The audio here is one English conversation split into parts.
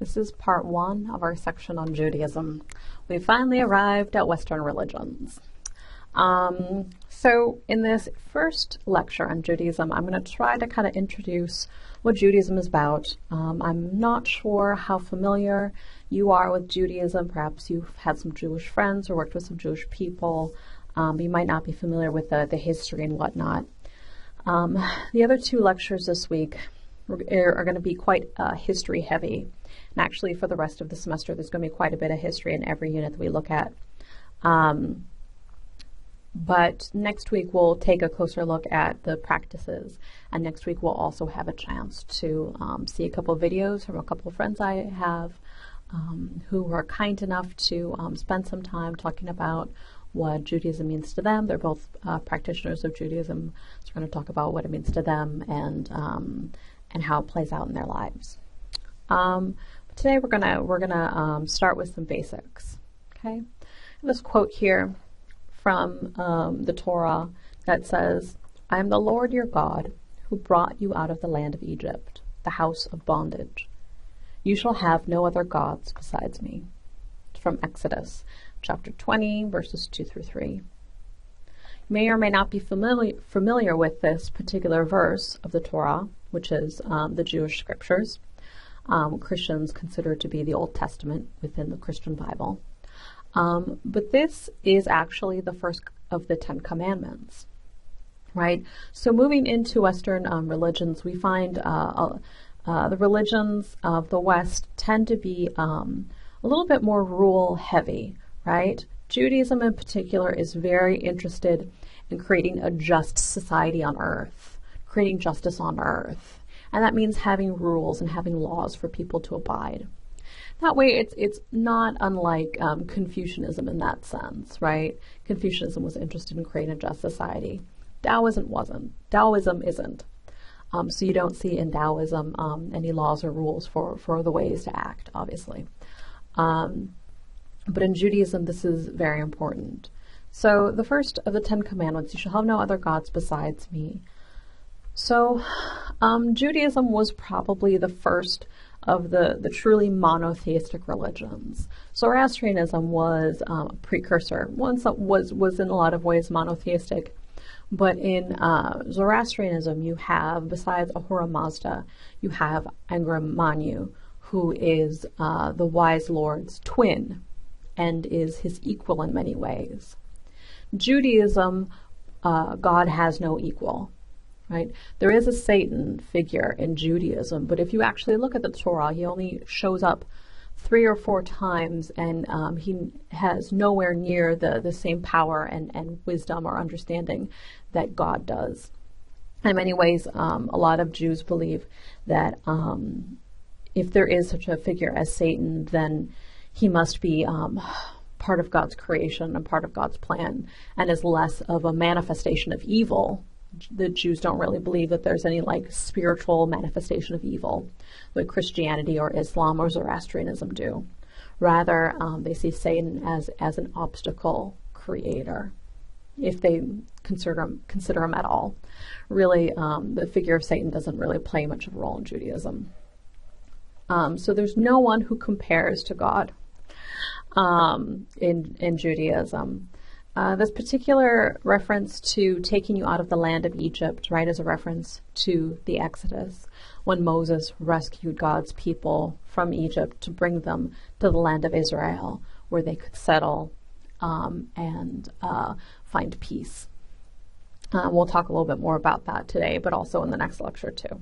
This is part 1 of our section on Judaism. We finally arrived at Western religions. So in this first lecture on Judaism, I'm going to try to kind of introduce what Judaism is about. I'm not sure how familiar you are with Judaism. Perhaps you've had some Jewish friends or worked with some Jewish people. You might not be familiar with the history and whatnot. The other 2 lectures this week are going to be quite history heavy. And actually for the rest of the semester, there's going to be quite a bit of history in every unit that we look at. But next week we'll take a closer look at the practices, and next week we'll also have a chance to see a couple of videos from a couple of friends I have who were kind enough to spend some time talking about what Judaism means to them. They're both practitioners of Judaism, so we're going to talk about what it means to them and how it plays out in their lives. But today we're gonna start with some basics. Okay, this quote here from the Torah that says, "I am the Lord your God, who brought you out of the land of Egypt, the house of bondage. You shall have no other gods besides me." It's from Exodus chapter 20, verses 2 through 3. You may or may not be familiar with this particular verse of the Torah, which is the Jewish scriptures. Christians consider to be the Old Testament within the Christian Bible. But this is actually the first of the 10 commandments, right? So moving into Western religions, we find the religions of the West tend to be a little bit more rule heavy, right? Judaism in particular is very interested in creating a just society on earth, creating justice on earth. And that means having rules and having laws for people to abide. That way, it's not unlike Confucianism in that sense, right? Confucianism was interested in creating a just society. Taoism wasn't. Taoism isn't. So you don't see in Taoism any laws or rules for the ways to act, obviously. But in Judaism, this is very important. So the first of the 10 commandments, you shall have no other gods besides me. So Judaism was probably the first of the truly monotheistic religions. Zoroastrianism was a precursor. One was in a lot of ways monotheistic, but in Zoroastrianism you have, besides Ahura Mazda, you have Angra Mainyu, who is the wise Lord's twin and is his equal in many ways. Judaism, God has no equal. Right? There is a Satan figure in Judaism, but if you actually look at the Torah, he only shows up 3 or 4 times, and he has nowhere near the same power and wisdom or understanding that God does. In many ways, a lot of Jews believe that if there is such a figure as Satan, then he must be part of God's creation and part of God's plan, and is less of a manifestation of evil. The Jews don't really believe that there's any spiritual manifestation of evil like Christianity or Islam or Zoroastrianism do. Rather, they see Satan as an obstacle creator, if they consider him at all. Really, the figure of Satan doesn't really play much of a role in Judaism. So there's no one who compares to God in Judaism. This particular reference to taking you out of the land of Egypt, right, is a reference to the Exodus, when Moses rescued God's people from Egypt to bring them to the land of Israel, where they could settle and find peace. We'll talk a little bit more about that today, but also in the next lecture too.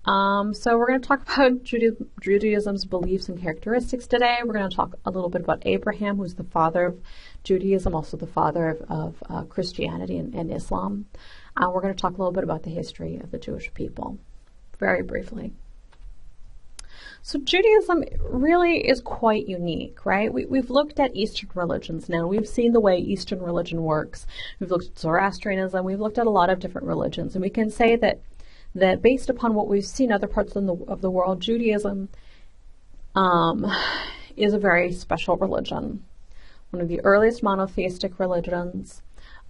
So we're going to talk about Judaism's beliefs and characteristics today. We're going to talk a little bit about Abraham, who's the father of Judaism, also the father of Christianity and Islam. We're going to talk a little bit about the history of the Jewish people, very briefly. So Judaism really is quite unique, right? We've looked at Eastern religions now. We've seen the way Eastern religion works. We've looked at Zoroastrianism. We've looked at a lot of different religions, and we can say that based upon what we've seen in other parts of the world, Judaism is a very special religion. One of the earliest monotheistic religions.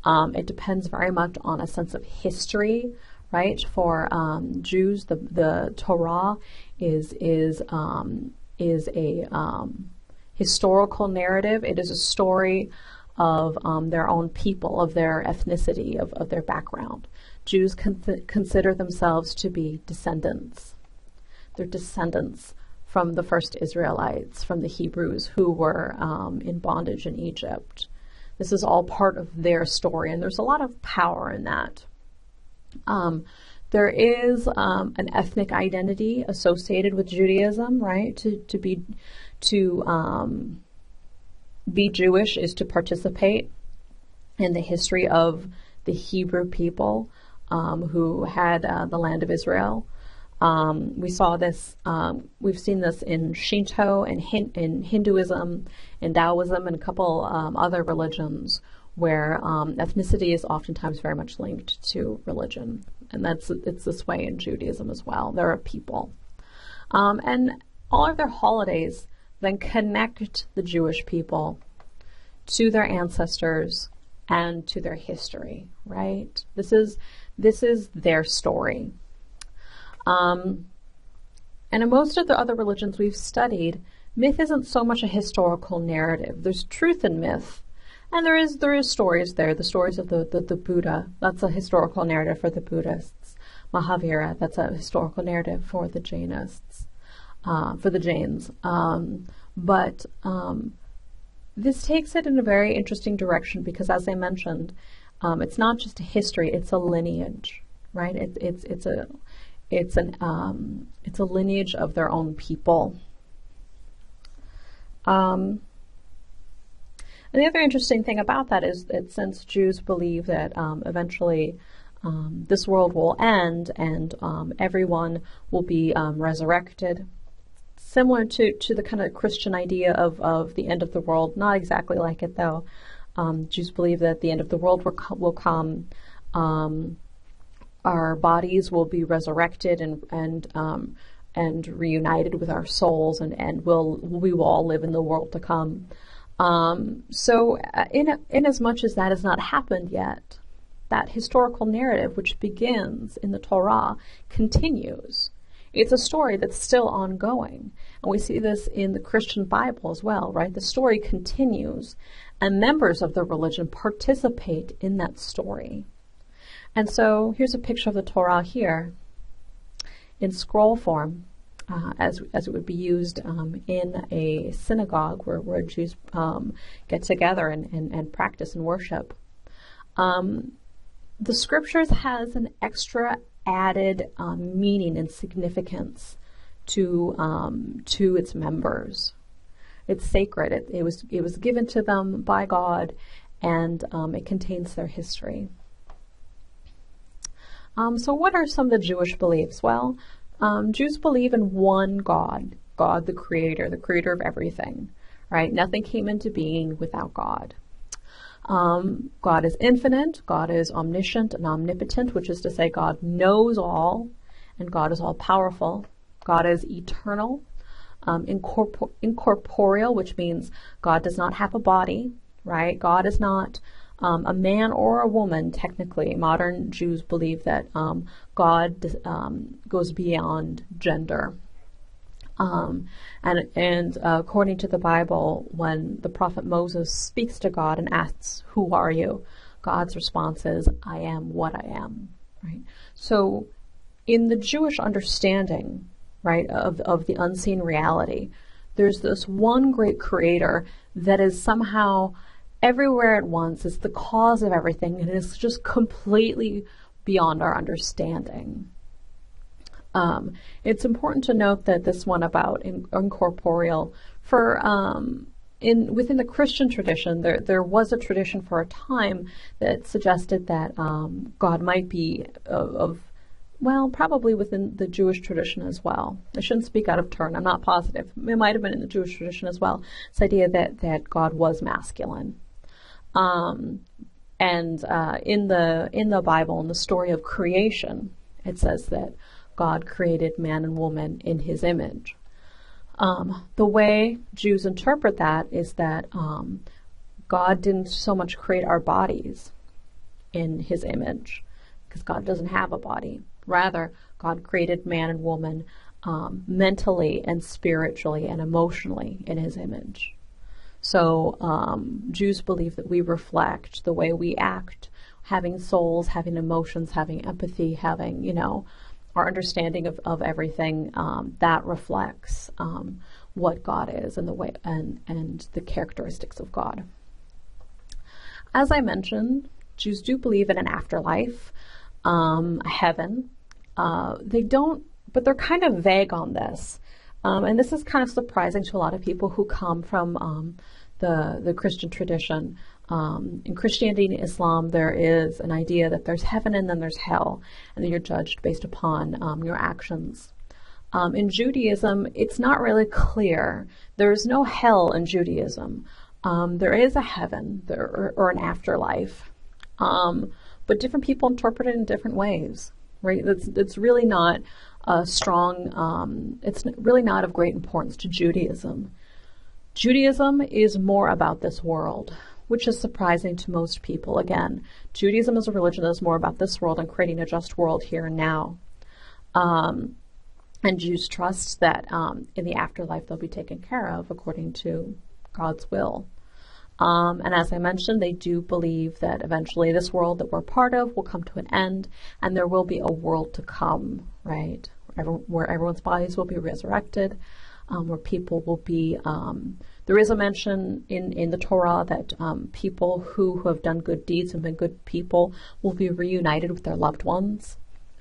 It depends very much on a sense of history right? For Jews, the Torah is a historical narrative. It is a story of their own people, of their ethnicity, of their background. Jews consider themselves to be descendants. They're descendants from the first Israelites, from the Hebrews who were in bondage in Egypt. This is all part of their story, and there's a lot of power in that. There is an ethnic identity associated with Judaism, right? To be Jewish is to participate in the history of the Hebrew people who had the land of Israel. We saw this, we've seen this in Shinto and in Hinduism, in Taoism, and a couple other religions where ethnicity is oftentimes very much linked to religion. And it's this way in Judaism as well. They're a people. And all of their holidays then connect the Jewish people to their ancestors and to their history, right? This is their story. And in most of the other religions we've studied, myth isn't so much a historical narrative. There's truth in myth, and there is stories there. The stories of the Buddha, that's a historical narrative for the Buddhists. Mahavira, that's a historical narrative for the Jainists, for the Jains. But this takes it in a very interesting direction because, as I mentioned, it's not just a history; it's a lineage, right? It's a lineage of their own people. And the other interesting thing about that is that since Jews believe that eventually this world will end and everyone will be resurrected, similar to the kind of Christian idea of the end of the world, not exactly like it though. Jews believe that the end of the world will come. Our bodies will be resurrected and reunited with our souls, and we will all live in the world to come. So, in as much as that has not happened yet, that historical narrative, which begins in the Torah, continues. It's a story that's still ongoing, and we see this in the Christian Bible as well, right? The story continues, and members of the religion participate in that story. And so here's a picture of the Torah here in scroll form, as it would be used in a synagogue where Jews get together and practice and worship. The scriptures has an extra added meaning and significance to its members. It's sacred. It was given to them by God, and it contains their history. So what are some of the Jewish beliefs? Well, Jews believe in one God, God the creator of everything, right? Nothing came into being without God. God is infinite, God is omniscient and omnipotent, which is to say God knows all, and God is all powerful. God is eternal, incorporeal, which means God does not have a body, right? God is not a man or a woman, technically. Modern Jews believe that God goes beyond gender. And according to the Bible, when the prophet Moses speaks to God and asks, "Who are you?" God's response is, "I am what I am." Right? So in the Jewish understanding, right, of the unseen reality, there's this one great creator that is somehow everywhere at once, is the cause of everything, and is just completely beyond our understanding. It's important to note that this one about incorporeal, within the Christian tradition, there was a tradition for a time that suggested that God might be probably within the Jewish tradition as well. I shouldn't speak out of turn. I'm not positive. It might have been in the Jewish tradition as well. This idea that God was masculine. And in the Bible, in the story of creation, it says that God created man and woman in his image. The way Jews interpret that is that God didn't so much create our bodies in his image, because God doesn't have a body. Rather, God created man and woman mentally and spiritually and emotionally in his image. So Jews believe that we reflect the way we act, having souls, having emotions, having empathy, having, our understanding of everything that reflects what God is and the way and the characteristics of God. As I mentioned, Jews do believe in an afterlife, a heaven. They don't, but they're kind of vague on this. And this is kind of surprising to a lot of people who come from the Christian tradition. In Christianity and Islam, there is an idea that there's heaven and then there's hell, and that you're judged based upon your actions. In Judaism, it's not really clear. There is no hell in Judaism. There is a heaven or an afterlife, but different people interpret it in different ways. Right? It's really not a strong. It's really not of great importance to Judaism. Judaism is more about this world, which is surprising to most people. Again, Judaism is a religion that is more about this world and creating a just world here and now. And Jews trust that in the afterlife they'll be taken care of according to God's will. And as I mentioned, they do believe that eventually this world that we're part of will come to an end, and there will be a world to come, right? Where everyone's bodies will be resurrected, where people will be, there is a mention in the Torah that people who have done good deeds and been good people will be reunited with their loved ones.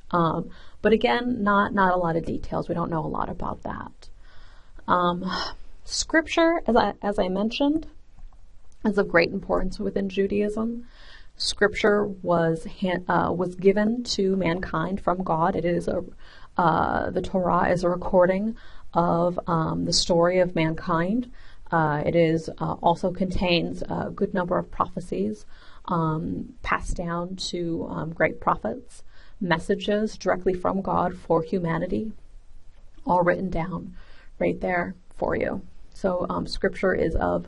But again, not a lot of details. We don't know a lot about that. Scripture, as I mentioned, is of great importance within Judaism. Scripture was given to mankind from God. It is the Torah is a recording of the story of mankind. It is also contains a good number of prophecies passed down to great prophets, messages directly from God for humanity, all written down right there for you. So Scripture is of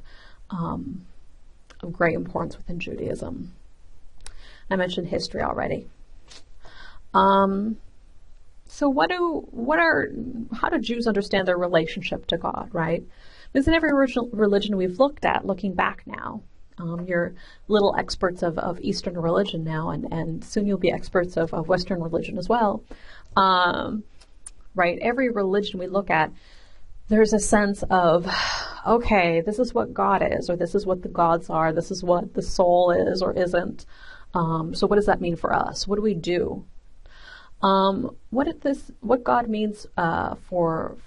great importance within Judaism. I mentioned history already. So how do Jews understand their relationship to God, right? Because in every religion we've looked at, looking back now, you're little experts of Eastern religion now, and soon you'll be experts of Western religion as well. Right? Every religion we look at, there's a sense of, okay, this is what God is, or this is what the gods are, this is what the soul is or isn't. So what does that mean for us? What do we do? What God means for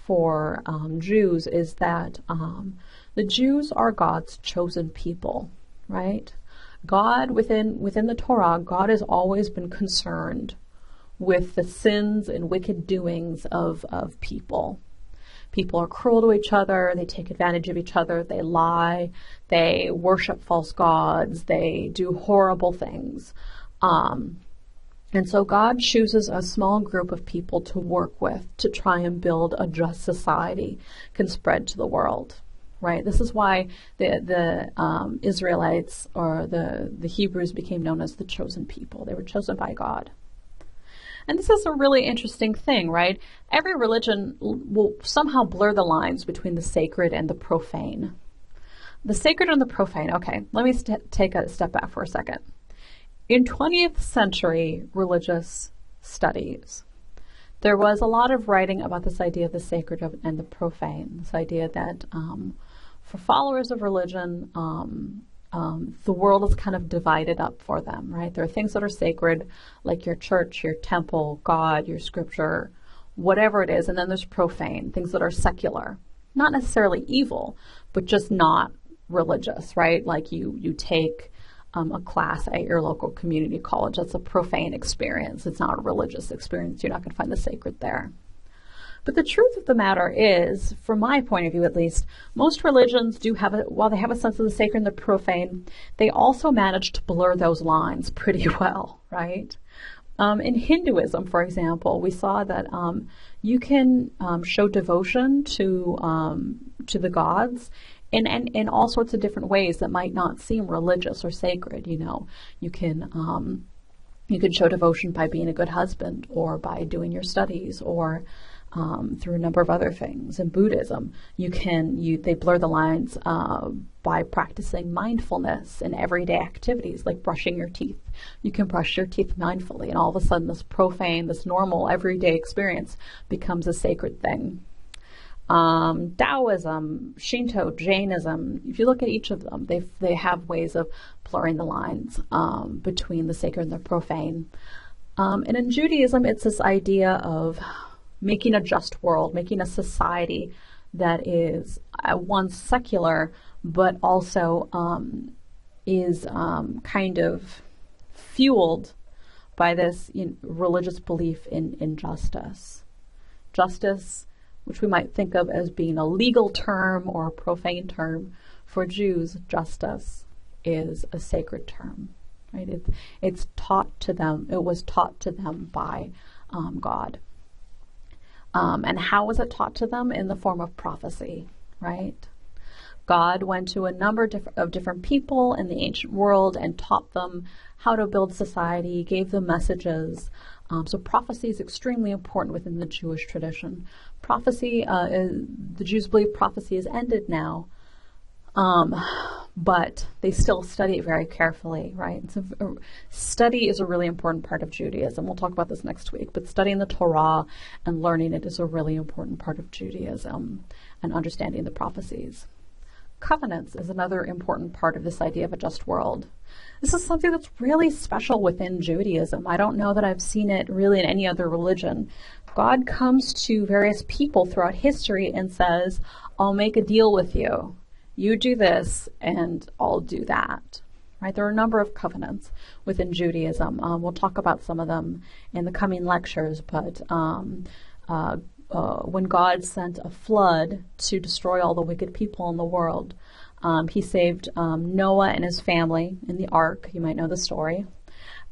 Jews is that the Jews are God's chosen people, right? God, within the Torah, God has always been concerned with the sins and wicked doings of people. People are cruel to each other, they take advantage of each other, they lie, they worship false gods, they do horrible things. And so God chooses a small group of people to work with to try and build a just society can spread to the world, right? This is why the Israelites or the Hebrews became known as the chosen people. They were chosen by God. And this is a really interesting thing, right? Every religion will somehow blur the lines between the sacred and the profane. The sacred and the profane. Okay, let me take a step back for a second. In 20th century religious studies, there was a lot of writing about this idea of the sacred and the profane, this idea that for followers of religion, the world is kind of divided up for them, right? There are things that are sacred, like your church, your temple, God, your scripture, whatever it is, and then there's profane, things that are secular, not necessarily evil, but just not religious, right? Like you take a class at your local community college. That's a profane experience. It's not a religious experience. You're not going to find the sacred there. But the truth of the matter is, from my point of view at least, most religions do have, while they have a sense of the sacred and the profane, they also manage to blur those lines pretty well, right? In Hinduism, for example, we saw that you can show devotion to the gods in all sorts of different ways that might not seem religious or sacred. You know, you can You can show devotion by being a good husband, or by doing your studies, or through a number of other things. In Buddhism, they blur the lines by practicing mindfulness in everyday activities, like brushing your teeth. You can brush your teeth mindfully, and all of a sudden this profane, this normal, everyday experience becomes a sacred thing. Taoism, Shinto, Jainism, if you look at each of them, they have ways of blurring the lines between the sacred and the profane. And in Judaism, it's this idea of making a just world, making a society that is at once secular, but also is kind of fueled by this religious belief in justice. Justice, which we might think of as being a legal term or a profane term, for Jews, justice is a sacred term. Right? It's taught to them. It was taught to them by God. And how was it taught to them? In the form of prophecy, right? God went to a number of different people in the ancient world and taught them how to build society, gave them messages. So prophecy is extremely important within the Jewish tradition. Prophecy, the Jews believe prophecy is ended now, but they still study it very carefully, right? Study is a really important part of Judaism. We'll talk about this next week, but studying the Torah and learning it is a really important part of Judaism, and understanding the prophecies. Covenants is another important part of this idea of a just world. This is something that's really special within Judaism. I don't know that I've seen it really in any other religion. God comes to various people throughout history and says, I'll make a deal with you. You do this, and I'll do that. Right? There are a number of covenants within Judaism. We'll talk about some of them in the coming lectures, but when God sent a flood to destroy all the wicked people in the world, he saved Noah and his family in the ark. You might know the story.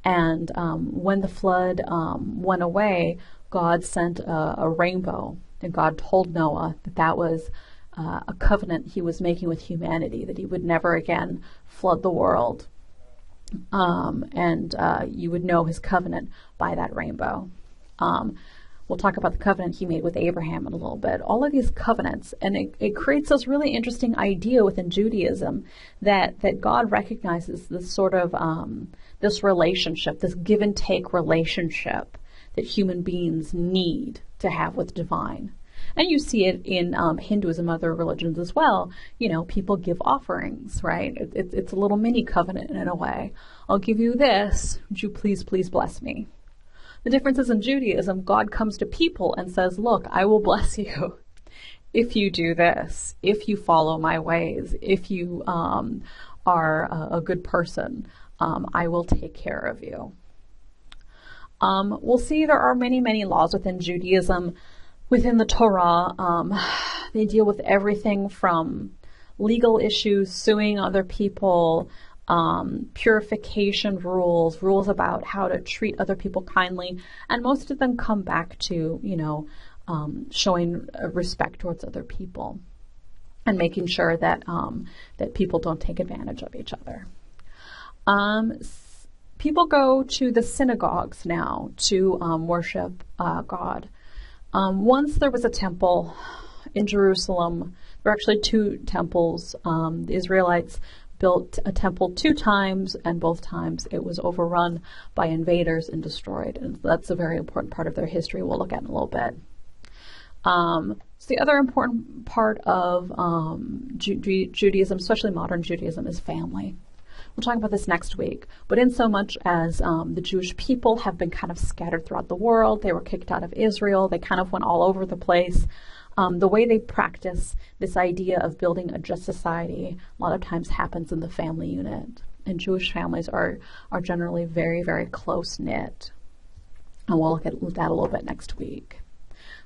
And when the flood went away, God sent a rainbow, and God told Noah that that was a covenant he was making with humanity, that he would never again flood the world. And you would know his covenant by that rainbow. We'll talk about the covenant he made with Abraham in a little bit. All of these covenants, and it creates this really interesting idea within Judaism that God recognizes this sort of this relationship, this give and take relationship that human beings need to have with divine. And you see it in Hinduism, other religions as well. You know, people give offerings, right? It's a little mini covenant in a way. I'll give you this. Would you please bless me? The difference is in Judaism, God comes to people and says, look, I will bless you if you do this, if you follow my ways, if you are a good person, I will take care of you. We'll see there are many laws within Judaism. Within the Torah, they deal with everything from legal issues, suing other people, purification rules about how to treat other people kindly, and most of them come back to, showing respect towards other people and making sure that that people don't take advantage of each other. People go to the synagogues now to worship God. Once there was a temple in Jerusalem. There were actually two temples. The Israelites built a temple 2 times, and both times it was overrun by invaders and destroyed. And that's a very important part of their history we'll look at in a little bit. So the other important part of Judaism, especially modern Judaism, is family. We'll talk about this next week. But in so much as the Jewish people have been kind of scattered throughout the world, they were kicked out of Israel, they kind of went all over the place. The way they practice this idea of building a just society a lot of times happens in the family unit. And Jewish families are generally very, very close-knit. And we'll look at that a little bit next week.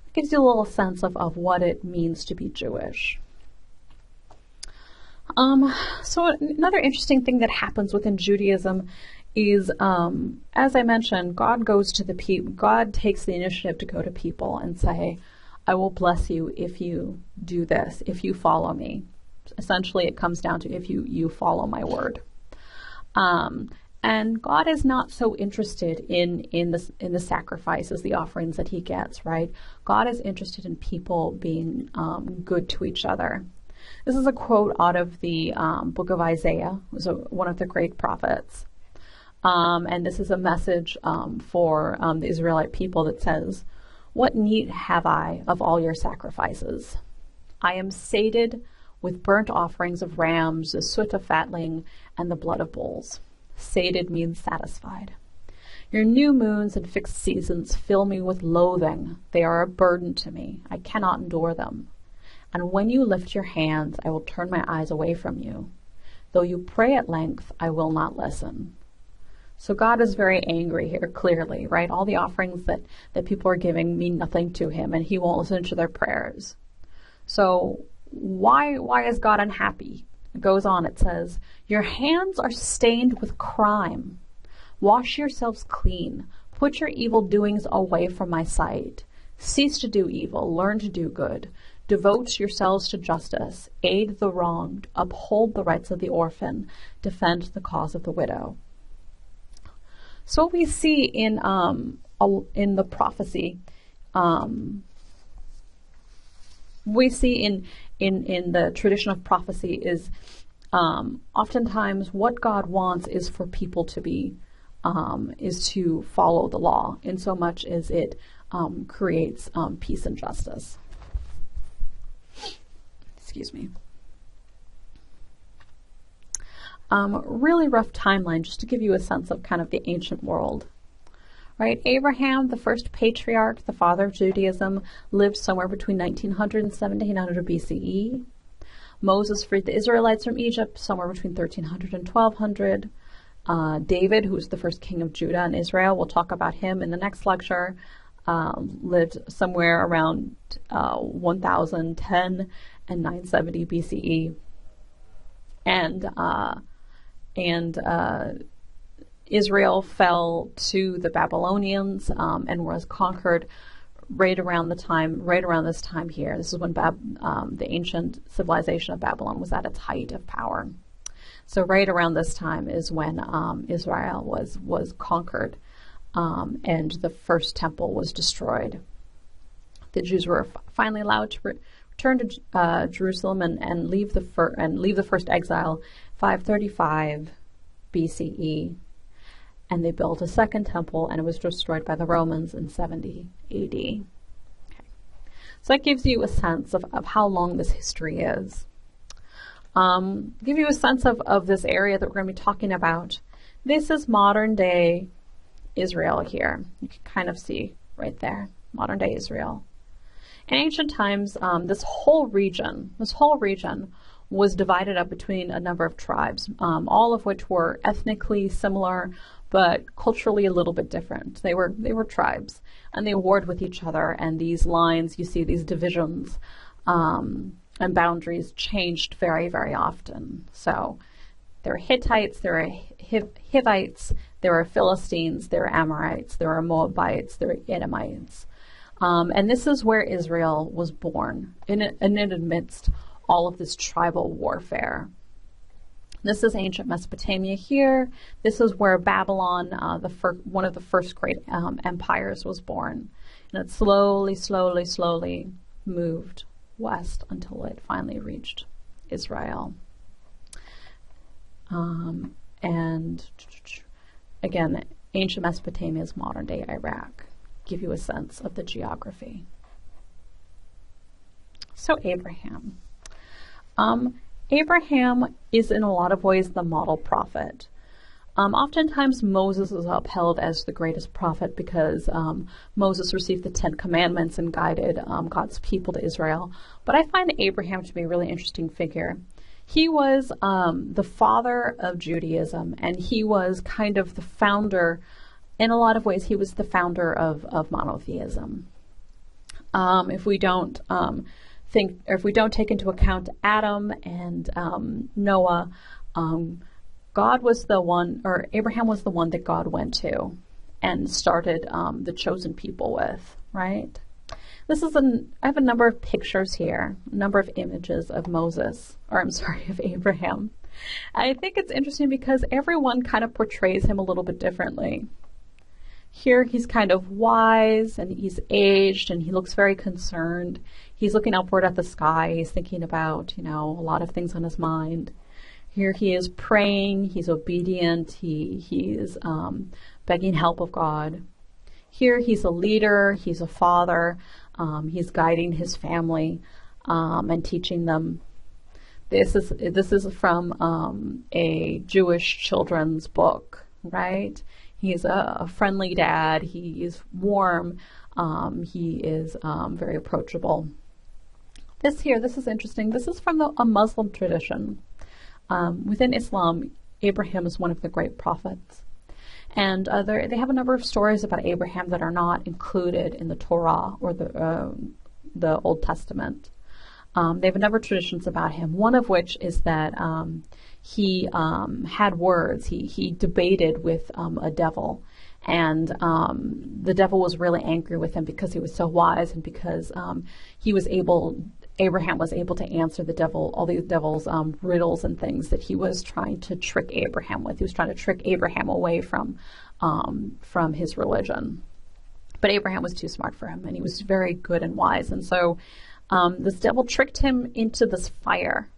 It gives you a little sense of what it means to be Jewish. So another interesting thing that happens within Judaism is, as I mentioned, God goes to the people. God takes the initiative to go to people and say, I will bless you if you do this, if you follow me. Essentially, it comes down to if you follow my word. And God is not so interested in the sacrifices, the offerings that he gets, right? God is interested in people being good to each other. This is a quote out of the book of Isaiah, who's one of the great prophets. And this is a message for the Israelite people that says, "What need have I of all your sacrifices? I am sated with burnt offerings of rams, the soot of fatling, and the blood of bulls." Sated means satisfied. "Your new moons and fixed seasons fill me with loathing. They are a burden to me. I cannot endure them. And when you lift your hands, I will turn my eyes away from you. Though you pray at length, I will not listen." So God is very angry here, clearly, right? All the offerings that people are giving mean nothing to him, and he won't listen to their prayers. So why is God unhappy? It goes on, it says, "Your hands are stained with crime. Wash yourselves clean. Put your evil doings away from my sight. Cease to do evil. Learn to do good. Devote yourselves to justice. Aid the wronged. Uphold the rights of the orphan. Defend the cause of the widow." So what we see in the prophecy, we see in the tradition of prophecy is oftentimes what God wants is for people to be is to follow the law in so much as it creates peace and justice. Excuse me. Really rough timeline just to give you a sense of kind of the ancient world. Right, Abraham, the first patriarch, the father of Judaism, lived somewhere between 1900 and 1700 BCE. Moses freed the Israelites from Egypt somewhere between 1300 and 1200. David, who was the first king of Judah and Israel, we'll talk about him in the next lecture, lived somewhere around 1010 and 970 BCE. And Israel fell to the Babylonians and was conquered right around this time here. This is when the ancient civilization of Babylon was at its height of power. So right around this time is when Israel was conquered and the first temple was destroyed. The Jews were finally allowed to return to Jerusalem and leave the first exile 535 BCE. And they built a second temple, and it was destroyed by the Romans in 70 AD. Okay. So that gives you a sense of how long this history is. Give you a sense of this area that we're going to be talking about. This is modern day Israel here. You can kind of see right there, modern day Israel. In ancient times, this whole region was divided up between a number of tribes, all of which were ethnically similar, but culturally a little bit different. They were tribes, and they warred with each other. And these lines, you see these divisions and boundaries changed very, very often. So there were Hittites, there were Hivites, there were Philistines, there were Amorites, there were Moabites, there were Edomites. And this is where Israel was born, in amidst all of this tribal warfare. This is ancient Mesopotamia here. This is where Babylon, one of the first great empires, was born. And it slowly moved west until it finally reached Israel. And again, ancient Mesopotamia is modern-day Iraq. Give you a sense of the geography. So Abraham. Abraham is in a lot of ways the model prophet. Oftentimes Moses is upheld as the greatest prophet because Moses received the 10 Commandments and guided God's people to Israel. But I find Abraham to be a really interesting figure. He was the father of Judaism, and he was kind of the founder. In a lot of ways, he was the founder of monotheism. If we don't take into account Adam and Noah, God was the one, or Abraham was the one that God went to and started the chosen people with, right? I have a number of pictures here, a number of images of of Abraham. I think it's interesting because everyone kind of portrays him a little bit differently. Here he's kind of wise and he's aged and he looks very concerned. He's looking upward at the sky. He's thinking about, a lot of things on his mind. Here he is praying. He's obedient. He is begging help of God. Here he's a leader. He's a father. He's guiding his family and teaching them. This is from a Jewish children's book, right? He's a friendly dad. He is warm. He is very approachable. This is interesting. This is from a Muslim tradition. Within Islam, Abraham is one of the great prophets. And they have a number of stories about Abraham that are not included in the Torah or the Old Testament. They have a number of traditions about him, one of which is that he had words. He debated with a devil, and the devil was really angry with him because he was so wise and because Abraham was able to answer all these devil's riddles and things that he was trying to trick Abraham with. He was trying to trick Abraham away from his religion. But Abraham was too smart for him, and he was very good and wise. And so this devil tricked him into this fire,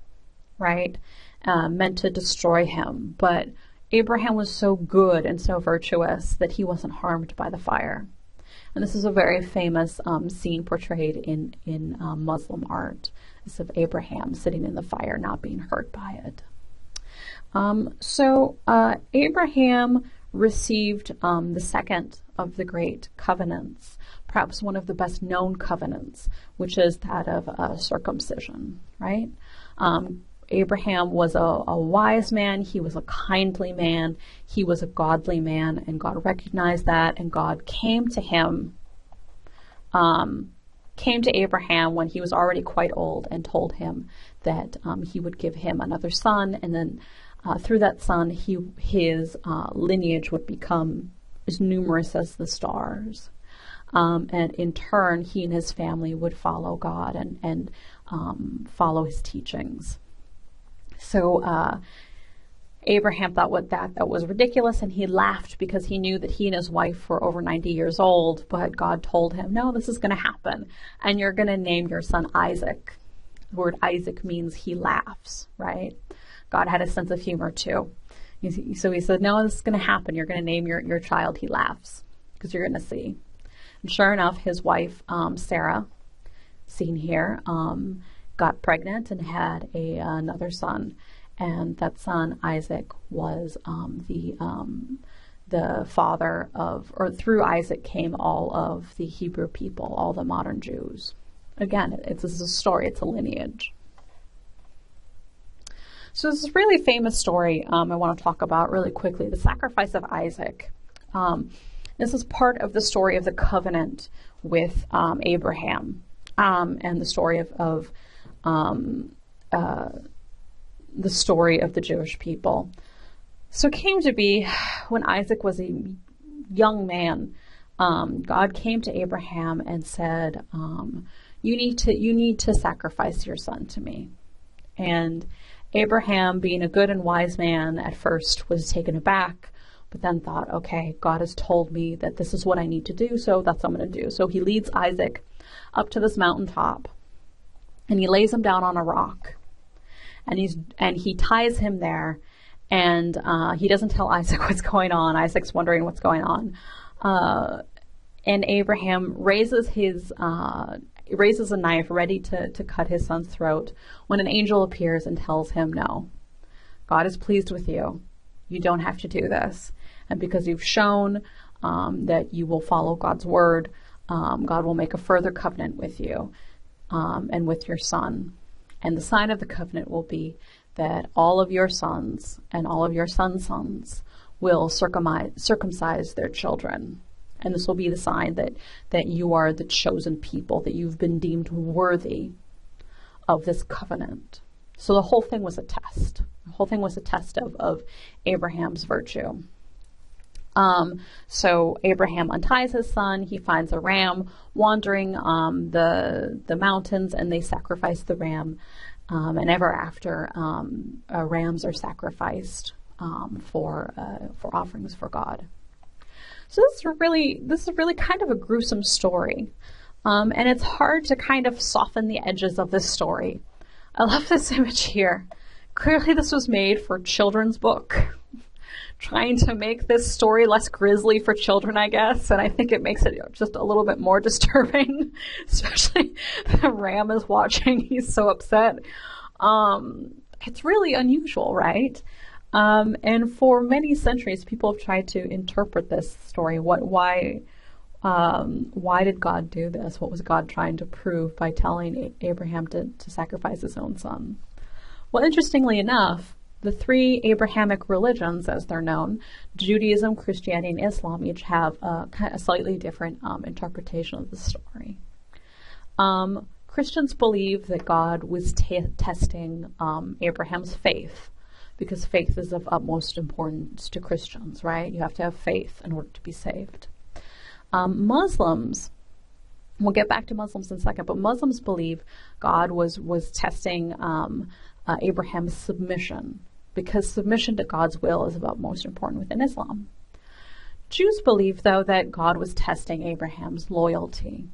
right, meant to destroy him. But Abraham was so good and so virtuous that he wasn't harmed by the fire. And this is a very famous scene portrayed in Muslim art. This of Abraham sitting in the fire, not being hurt by it. So Abraham received the second of the great covenants, perhaps one of the best known covenants, which is that of circumcision, right? Abraham was a wise man. He was a kindly man. He was a godly man, and God recognized that, and God came to him, came to Abraham when he was already quite old and told him that he would give him another son, and then through that son, his lineage would become as numerous as the stars. And in turn, he and his family would follow God and follow his teachings. So Abraham thought that was ridiculous, and he laughed because he knew that he and his wife were over 90 years old, but God told him, no, this is going to happen, and you're going to name your son Isaac. The word Isaac means he laughs, right? God had a sense of humor too. So he said, no, this is going to happen. You're going to name your child He Laughs, because you're going to see. And sure enough, his wife, Sarah, seen here, got pregnant and had another son, and that son Isaac was the father of, or through Isaac came all of the Hebrew people, all the modern Jews. Again, this is a story; it's a lineage. So this is a really famous story I want to talk about really quickly: the sacrifice of Isaac. This is part of the story of the covenant with Abraham, and the story of the story of the Jewish people. So it came to be when Isaac was a young man, God came to Abraham and said, you need to sacrifice your son to me. And Abraham, being a good and wise man, at first was taken aback, but then thought, okay, God has told me that this is what I need to do, so that's what I'm going to do. So he leads Isaac up to this mountaintop, and he lays him down on a rock, and he ties him there, and he doesn't tell Isaac what's going on. Isaac's wondering what's going on, and Abraham raises a knife ready to cut his son's throat when an angel appears and tells him, no, God is pleased with you. You don't have to do this. And because you've shown that you will follow God's word, God will make a further covenant with you and with your son. And the sign of the covenant will be that all of your sons and all of your sons' sons will circumcise their children. And this will be the sign that you are the chosen people, that you've been deemed worthy of this covenant. So the whole thing was a test. The whole thing was a test of Abraham's virtue. So Abraham unties his son. He finds a ram wandering the mountains, and they sacrifice the ram and ever after, rams are sacrificed for offerings for God. So this is really kind of a gruesome story, and it's hard to kind of soften the edges of this story. I love this image here. Clearly, this was made for a children's book, trying to make this story less grisly for children, I guess, and I think it makes it just a little bit more disturbing, especially the ram is watching. He's so upset. It's really unusual, right? And for many centuries, people have tried to interpret this story. Why did God do this? What was God trying to prove by telling Abraham to sacrifice his own son? Well, interestingly enough, the three Abrahamic religions, as they're known, Judaism, Christianity, and Islam, each have a slightly different interpretation of the story. Christians believe that God was testing Abraham's faith, because faith is of utmost importance to Christians, right? You have to have faith in order to be saved. Muslims, we'll get back to Muslims in a second, but Muslims believe God was testing Abraham's submission, because submission to God's will is of utmost importance within Islam. Jews believe, though, that God was testing Abraham's loyalty,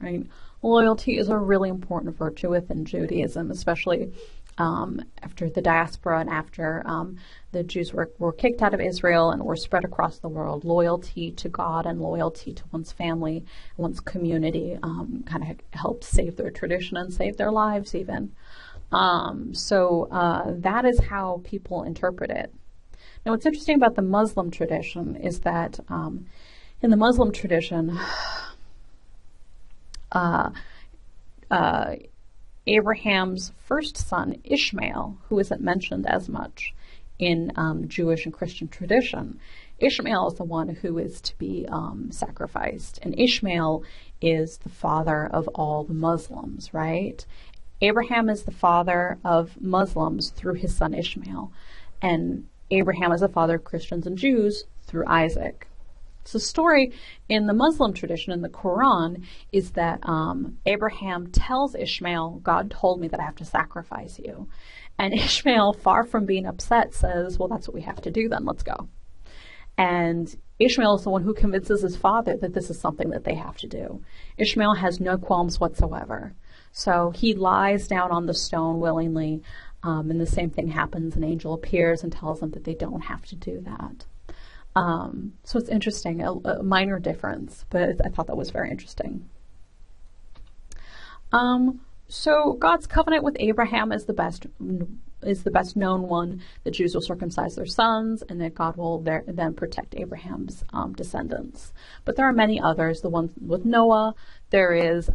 right? Loyalty is a really important virtue within Judaism, especially after the diaspora and after the Jews were kicked out of Israel and were spread across the world. Loyalty to God and loyalty to one's family, one's community kind of helped save their tradition and save their lives even. So that is how people interpret it. Now, what's interesting about the Muslim tradition is that in the Muslim tradition, Abraham's first son, Ishmael, who isn't mentioned as much in Jewish and Christian tradition, Ishmael is the one who is to be sacrificed. And Ishmael is the father of all the Muslims, right? Abraham is the father of Muslims through his son Ishmael. And Abraham is the father of Christians and Jews through Isaac. So the story in the Muslim tradition, in the Quran, is that Abraham tells Ishmael, God told me that I have to sacrifice you. And Ishmael, far from being upset, says, well, that's what we have to do then, let's go. And Ishmael is the one who convinces his father that this is something that they have to do. Ishmael has no qualms whatsoever. So he lies down on the stone willingly, and the same thing happens. An angel appears and tells them that they don't have to do that. So it's interesting, a minor difference, but I thought that was very interesting. So God's covenant with Abraham is the best known one. The Jews will circumcise their sons, and that God will then protect Abraham's descendants. But there are many others. The one with Noah, there is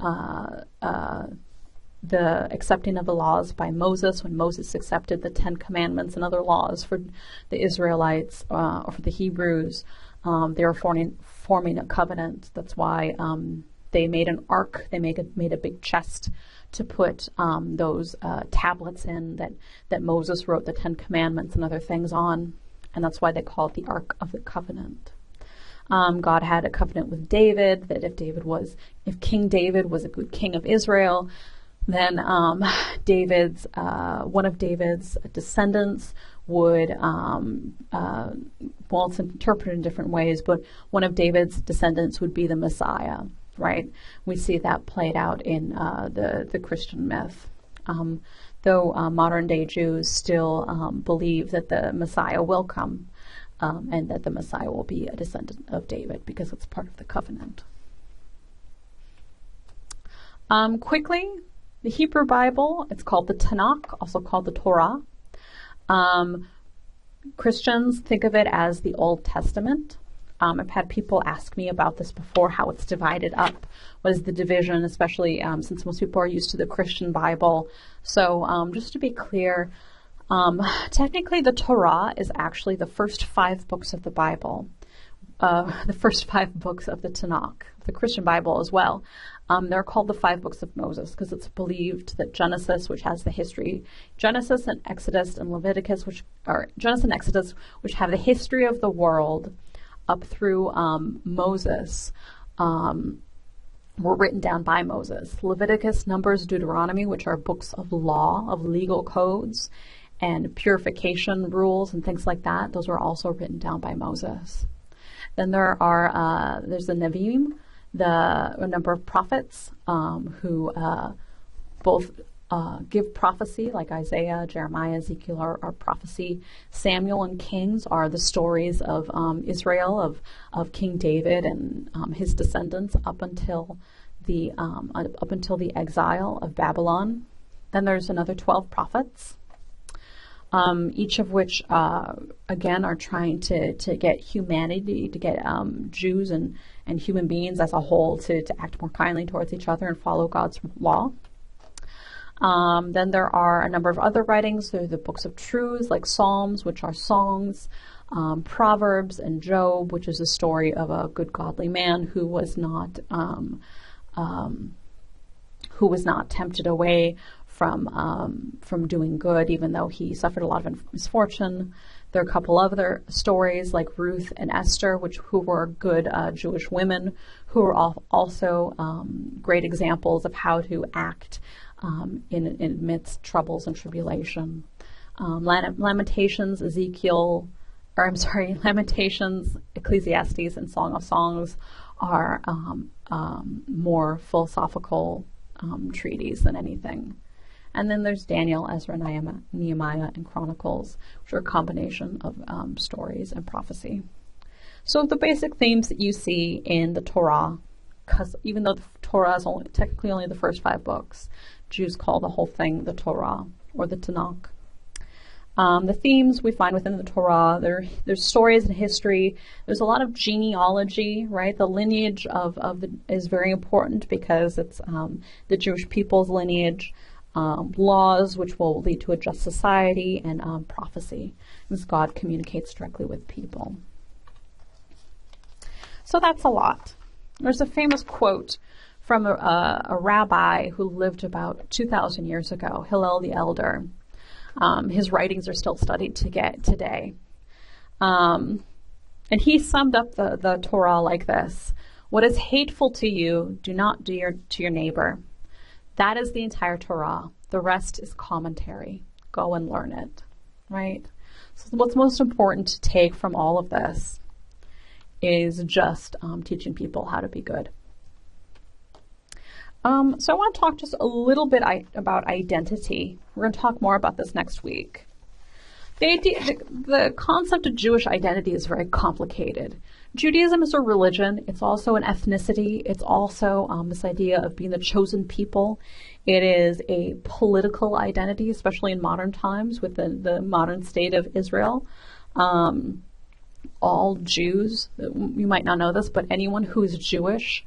the accepting of the laws by Moses, when Moses accepted the 10 Commandments and other laws for the Israelites or for the Hebrews. They were forming a covenant. That's why they made an ark. They made a big chest to put those tablets in that Moses wrote the 10 Commandments and other things on. And that's why they call it the Ark of the Covenant. God had a covenant with David, that if King David was a good king of Israel, then one of David's descendants would, it's interpreted in different ways, but one of David's descendants would be the Messiah, right? We see that played out in the Christian myth. Though modern-day Jews still believe that the Messiah will come, and that the Messiah will be a descendant of David because it's part of the covenant. Quickly, the Hebrew Bible, it's called the Tanakh, also called the Torah. Christians think of it as the Old Testament. I've had people ask me about this before, how it's divided up. What is the division, especially since most people are used to the Christian Bible. So just to be clear, technically the Torah is actually the first 5 books of the Bible, the first 5 books of the Tanakh, the Christian Bible as well. They're called the 5 books of Moses because it's believed that Genesis, which has the history, Genesis and Exodus and Leviticus, which have the history of the world up through Moses, were written down by Moses. Leviticus, Numbers, Deuteronomy, which are books of law, of legal codes, and purification rules and things like that, those were also written down by Moses. Then there's the Nevi'im, a number of prophets who both give prophecy, like Isaiah, Jeremiah, Ezekiel are prophecy. Samuel and Kings are the stories of Israel, of King David and his descendants up until the exile of Babylon. Then there's another 12 prophets, each of which again are trying to get humanity, to get Jews and human beings as a whole to act more kindly towards each other and follow God's law. Then there are a number of other writings. There are the books of truths, like Psalms, which are songs, Proverbs, and Job, which is a story of a good, godly man who was not tempted away from doing good, even though he suffered a lot of misfortune. There are a couple other stories like Ruth and Esther, who were good Jewish women, who were also great examples of how to act in amidst troubles and tribulation. Lamentations, Ecclesiastes, and Song of Songs are more philosophical treatises than anything. And then there's Daniel, Ezra, Nehemiah, and Chronicles, which are a combination of stories and prophecy. So the basic themes that you see in the Torah, because even though the Torah is technically only the first 5 books, Jews call the whole thing the Torah or the Tanakh. The themes we find within the Torah, there's stories and history. There's a lot of genealogy, right? The lineage is very important because it's the Jewish people's lineage. Laws, which will lead to a just society, and prophecy, as God communicates directly with people. So that's a lot. There's a famous quote from a rabbi who lived about 2,000 years ago, Hillel the Elder. His writings are still studied today. And he summed up the Torah like this: "What is hateful to you, do not do to your neighbor." That is the entire Torah. The rest is commentary. Go and learn it, right? So what's most important to take from all of this is just teaching people how to be good. So I want to talk just a little bit about identity. We're going to talk more about this next week. The concept of Jewish identity is very complicated. Judaism is a religion. It's also an ethnicity. It's also this idea of being the chosen people. It is a political identity, especially in modern times with the modern state of Israel. All Jews, you might not know this, but anyone who is Jewish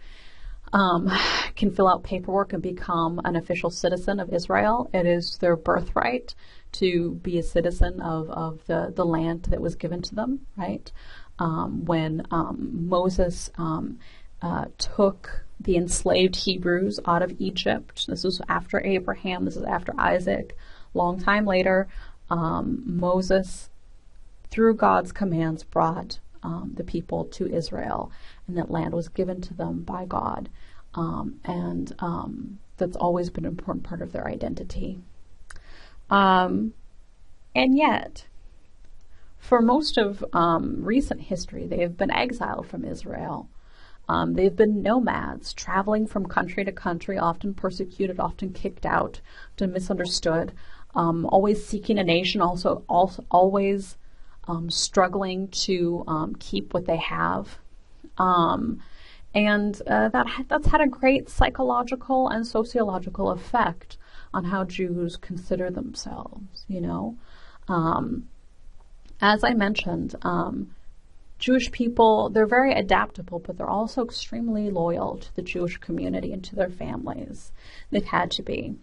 can fill out paperwork and become an official citizen of Israel. It is their birthright to be a citizen of the land that was given to them, right? When Moses took the enslaved Hebrews out of Egypt, this was after Abraham, this is after Isaac, long time later, Moses, through God's commands, brought the people to Israel, and that land was given to them by God. And that's always been an important part of their identity. And yet, for most of recent history, they have been exiled from Israel. They've been nomads, traveling from country to country, often persecuted, often kicked out, often misunderstood, always seeking a nation, also always struggling to keep what they have. And that's had a great psychological and sociological effect on how Jews consider themselves, you know. As I mentioned, Jewish people, they're very adaptable, but they're also extremely loyal to the Jewish community and to their families. They've had to be.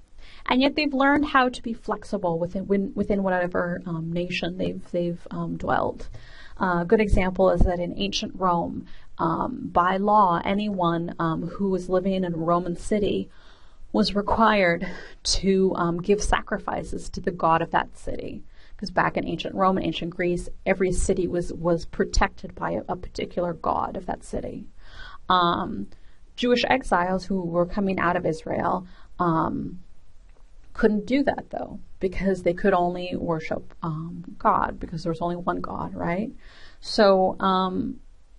And yet they've learned how to be flexible within whatever nation they've dwelled. A good example is that in ancient Rome, by law, anyone who was living in a Roman city was required to give sacrifices to the god of that city. Because back in ancient Rome and ancient Greece, every city was protected by a particular god of that city. Jewish exiles who were coming out of Israel couldn't do that, though, because they could only worship God, because there was only one God, right? So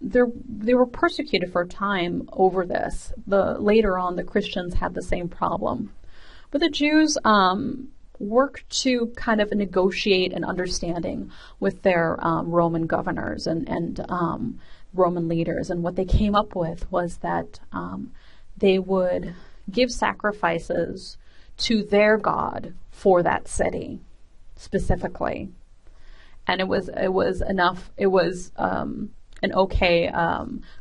they were persecuted for a time over this. Later on, the Christians had the same problem. But the Jews worked to kind of negotiate an understanding with their Roman governors and Roman leaders. And what they came up with was that they would give sacrifices to their God for that city specifically. And it was enough. It was an okay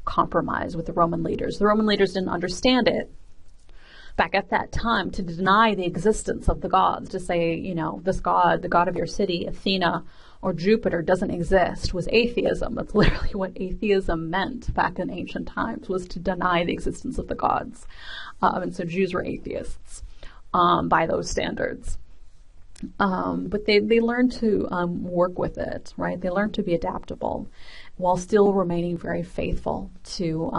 compromise with the Roman leaders. The Roman leaders didn't understand it back at that time, to deny the existence of the gods, to say, this god, the god of your city, Athena or Jupiter, doesn't exist, was atheism. That's literally what atheism meant back in ancient times, was to deny the existence of the gods. And so Jews were atheists by those standards. But they learned to work with it, right? They learned to be adaptable while still remaining very faithful to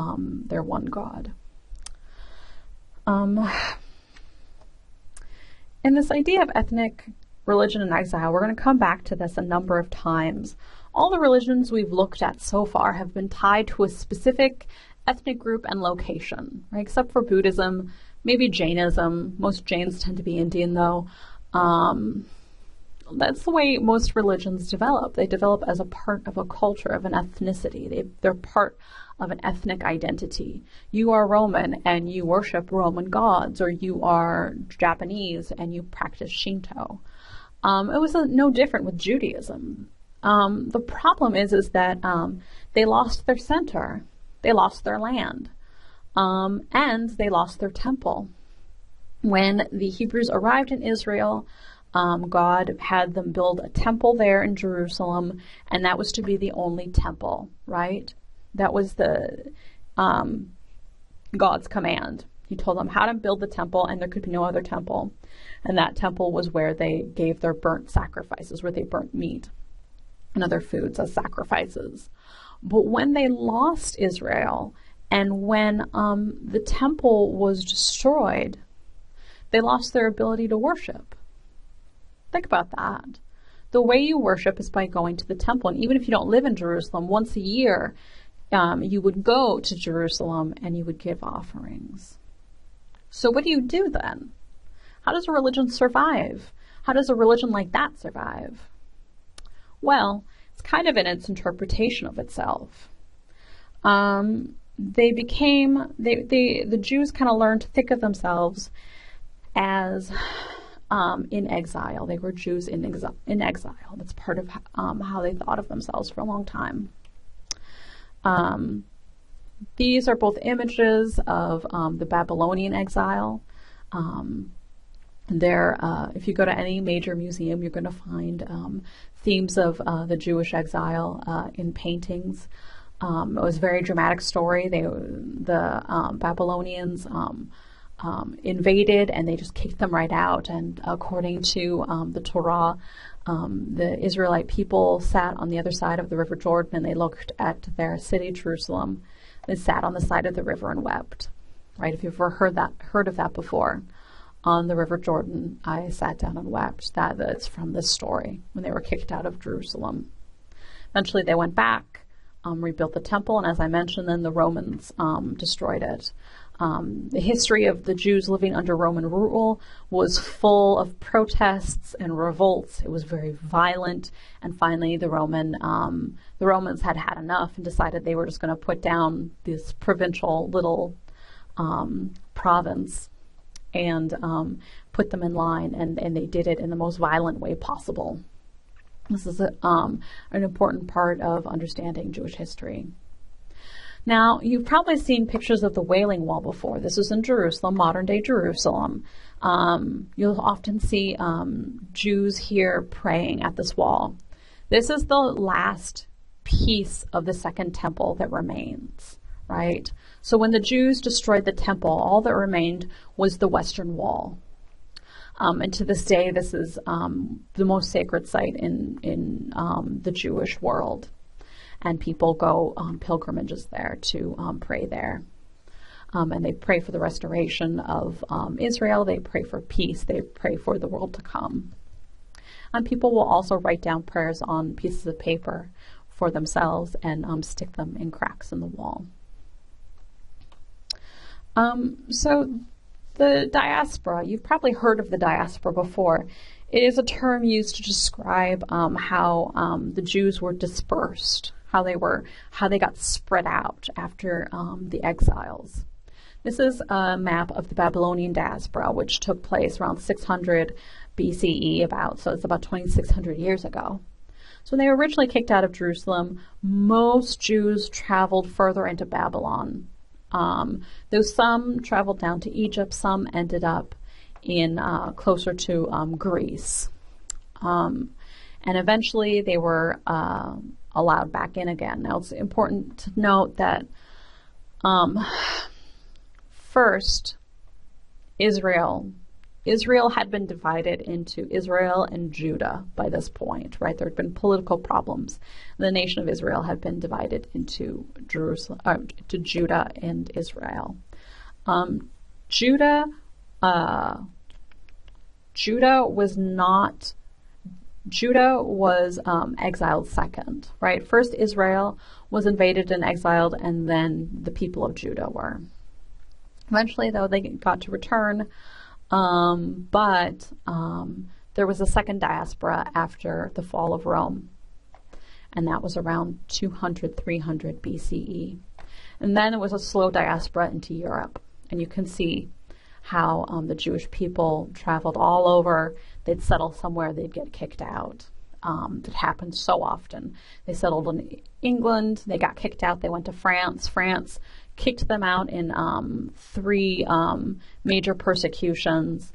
their one God. And this idea of ethnic religion and exile, we're going to come back to this a number of times. All the religions we've looked at so far have been tied to a specific ethnic group and location, right? Except for Buddhism, maybe Jainism. Most Jains tend to be Indian, though. That's the way most religions develop. They develop as a part of a culture, of an ethnicity. They're part of an ethnic identity. You are Roman and you worship Roman gods, or you are Japanese and you practice Shinto. It was no different with Judaism. The problem is that they lost their center. They lost their land. And they lost their temple. When the Hebrews arrived in Israel, God had them build a temple there in Jerusalem, and that was to be the only temple, right? That was the God's command. He told them how to build the temple, and there could be no other temple. And that temple was where they gave their burnt sacrifices, where they burnt meat and other foods as sacrifices. But when they lost Israel, and when the temple was destroyed, they lost their ability to worship. Think about that. The way you worship is by going to the temple. And even if you don't live in Jerusalem, once a year, you would go to Jerusalem and you would give offerings. So what do you do then? How does a religion survive? How does a religion like that survive? Well, it's kind of in its interpretation of itself. The Jews kind of learned to think of themselves as in exile. They were Jews in exile. That's part of how they thought of themselves for a long time. These are both images of the Babylonian exile. If you go to any major museum, you're going to find themes of the Jewish exile in paintings. It was a very dramatic story. The Babylonians invaded, and they just kicked them right out. And according to the Torah, the Israelite people sat on the other side of the River Jordan, and they looked at their city, Jerusalem. They sat on the side of the river and wept. Right? If you've ever heard of that before, on the River Jordan, I sat down and wept. That's from this story when they were kicked out of Jerusalem. Eventually, they went back, rebuilt the temple, and as I mentioned, then the Romans destroyed it. The history of the Jews living under Roman rule was full of protests and revolts. It was very violent, and finally the Romans had had enough and decided they were just going to put down this provincial little province and put them in line, and they did it in the most violent way possible. This is an important part of understanding Jewish history. Now, you've probably seen pictures of the Wailing Wall before. This is in Jerusalem, modern-day Jerusalem. You'll often see Jews here praying at this wall. This is the last piece of the Second Temple that remains, right? So when the Jews destroyed the temple, all that remained was the Western Wall. And to this day, this is the most sacred site in the Jewish world. And people go on pilgrimages there to pray there. and they pray for the restoration of Israel. They pray for peace. They pray for the world to come. And people will also write down prayers on pieces of paper for themselves and stick them in cracks in the wall. So the diaspora, you've probably heard of the diaspora before. It is a term used to describe how the Jews were dispersed, how they got spread out after the exiles. This is a map of the Babylonian diaspora, which took place around 600 BCE, so it's about 2,600 years ago. So when they were originally kicked out of Jerusalem, most Jews traveled further into Babylon. Though some traveled down to Egypt, some ended up in closer to Greece. And eventually they were allowed back in again. Now it's important to note that first, Israel had been divided into Israel and Judah by this point, right? There had been political problems. The nation of Israel had been divided into to Judah and Israel. Judah was exiled second, right? First Israel was invaded and exiled, and then the people of Judah were. Eventually, though, they got to return. But there was a second diaspora after the fall of Rome, and that was around 200, 300 BCE. And then it was a slow diaspora into Europe, and you can see how the Jewish people traveled all over. They'd settle somewhere, they'd get kicked out. It happened so often. They settled in England, they got kicked out, they went to France. France kicked them out in 3 major persecutions.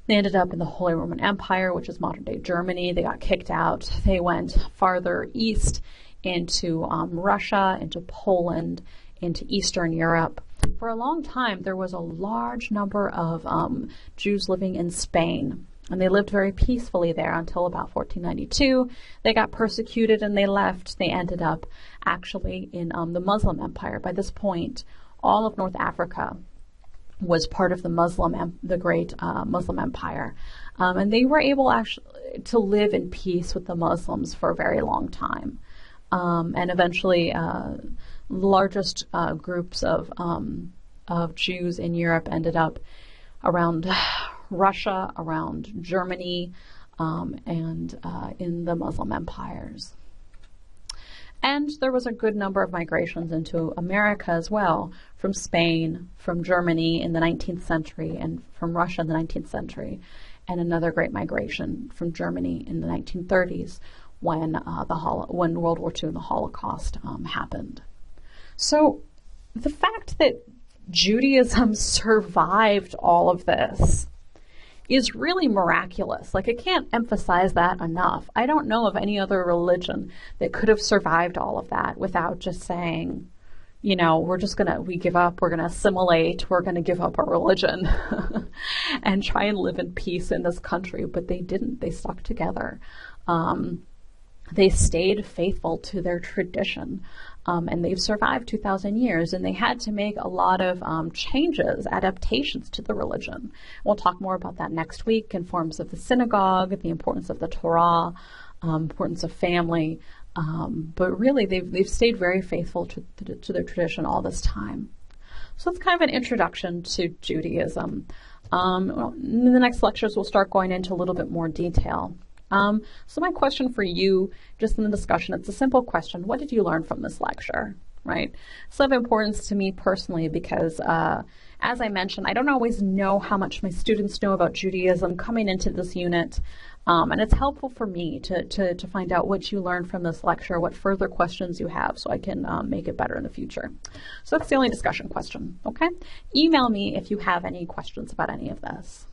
They ended up in the Holy Roman Empire, which is modern-day Germany. They got kicked out. They went farther east into Russia, into Poland, into Eastern Europe. For a long time, there was a large number of Jews living in Spain, and they lived very peacefully there until about 1492. They got persecuted and they left. They ended up actually in the Muslim Empire. By this point, all of North Africa was part of the great Muslim Empire. And they were able actually to live in peace with the Muslims for a very long time. And eventually, the largest groups of Jews in Europe ended up around Russia, around Germany, and in the Muslim empires. And there was a good number of migrations into America as well, from Spain, from Germany in the 19th century, and from Russia in the 19th century, and another great migration from Germany in the 1930s when World War II and the Holocaust happened. So the fact that Judaism survived all of this is really miraculous. Like, I can't emphasize that enough. I don't know of any other religion that could have survived all of that without just saying, we give up, we're going to assimilate, we're going to give up our religion and try and live in peace in this country. But they didn't. They stuck together. They stayed faithful to their tradition. And they've survived 2,000 years, and they had to make a lot of changes, adaptations to the religion. We'll talk more about that next week in forms of the synagogue, the importance of the Torah, importance of family. But really, they've stayed very faithful to their tradition all this time. So that's kind of an introduction to Judaism. In the next lectures, we'll start going into a little bit more detail. So my question for you, just in the discussion, it's a simple question. What did you learn from this lecture, right? It's of importance to me personally because, as I mentioned, I don't always know how much my students know about Judaism coming into this unit. And it's helpful for me to find out what you learned from this lecture, what further questions you have, so I can make it better in the future. So that's the only discussion question, okay? Email me if you have any questions about any of this.